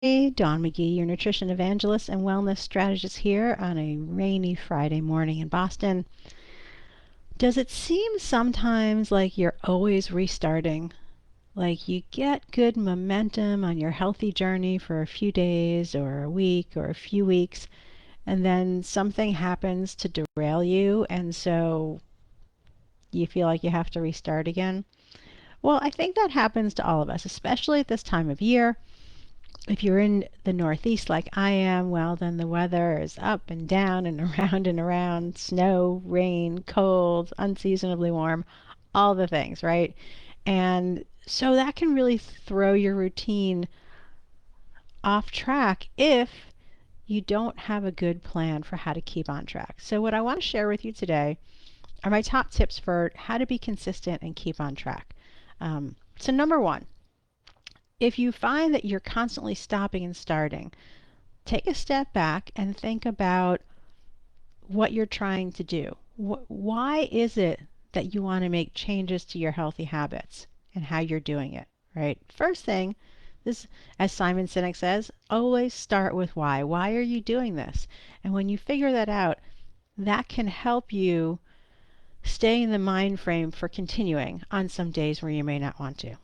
Hey, Dawn McGee, your nutrition evangelist and wellness strategist here on a rainy Friday morning in Boston. Does it seem sometimes like you're always restarting? Like you get good momentum on your healthy journey for a few days or a week or a few weeks, and then something happens to derail you, and so you feel like you have to restart again? Well, I think that happens to all of us, especially at this time of year. If you're in the Northeast like I am, well, then the weather is up and down and around, snow, rain, cold, unseasonably warm, all the things, right? And so that can really throw your routine off track if you don't have a good plan for how to keep on track. So, what I want to share with you today are my top tips for how to be consistent and keep on track. So, number one, if you find that you're constantly stopping and starting, take a step back and think about what you're trying to do. Why is it that you want to make changes to your healthy habits and how you're doing it, right? First thing, this, as Simon Sinek says, always start with why. Why are you doing this? And when you figure that out, that can help you stay in the mind frame for continuing on some days where you may not want to.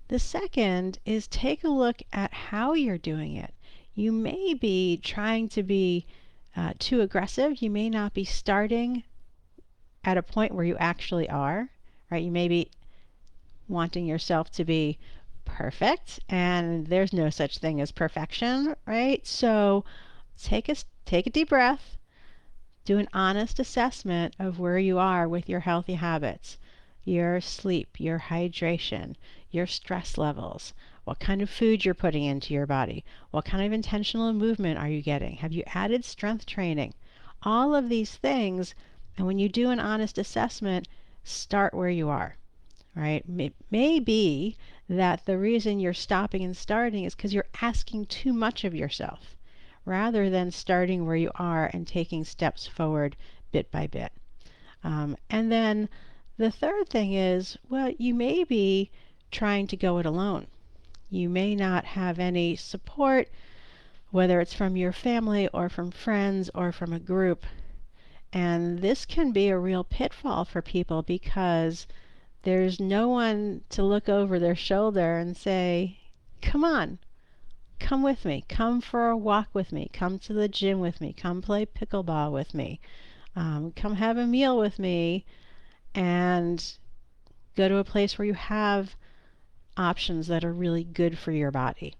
The second is take a look at how you're doing it. You may be trying to be too aggressive. You may not be starting at a point where you actually are, right? You may be wanting yourself to be perfect, and there's no such thing as perfection, right? So take a deep breath, do an honest assessment of where you are with your healthy habits, your sleep, your hydration, your stress levels, what kind of food you're putting into your body, what kind of intentional movement are you getting, have you added strength training, all of these things. And when you do an honest assessment, start where you are, right? It may be that the reason you're stopping and starting is because you're asking too much of yourself rather than starting where you are and taking steps forward bit by bit. And then the third thing is, well, you may be trying to go it alone. You may not have any support, whether it's from your family or from friends or from a group. And this can be a real pitfall for people because there's no one to look over their shoulder and say, come on, come with me, come for a walk with me, come to the gym with me, come play pickleball with me, come have a meal with me, and go to a place where you have options that are really good for your body.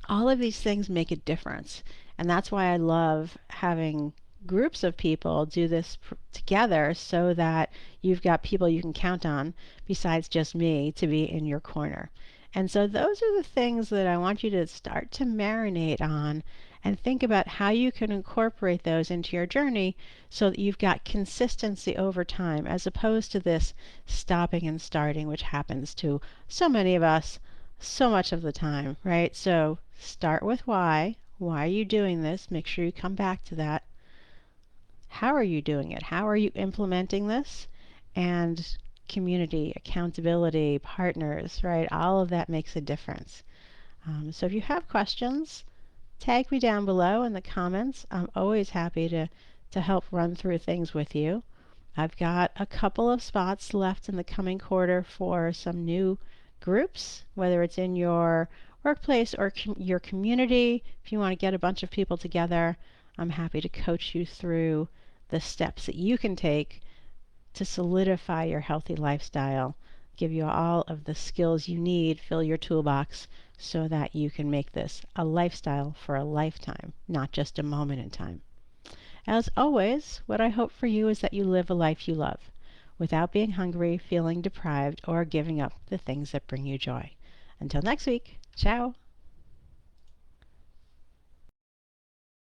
All of these things make a difference, and that's why I love having groups of people do this together so that you've got people you can count on besides just me to be in your corner. And so those are the things that I want you to start to marinate on and think about how you can incorporate those into your journey so that you've got consistency over time as opposed to this stopping and starting, which happens to so many of us so much of the time, right? So start with why. Why are you doing this? Make sure you come back to that. How are you doing it? How are you implementing this? And community, accountability, partners, right? All of that makes a difference. So if you have questions, tag me down below in the comments. I'm always happy to help run through things with you. I've got a couple of spots left in the coming quarter for some new groups, whether it's in your workplace or your community. If you want to get a bunch of people together, I'm happy to coach you through the steps that you can take to solidify your healthy lifestyle, give you all of the skills you need, fill your toolbox so that you can make this a lifestyle for a lifetime, not just a moment in time. As always, what I hope for you is that you live a life you love without being hungry, feeling deprived, or giving up the things that bring you joy. Until next week, ciao.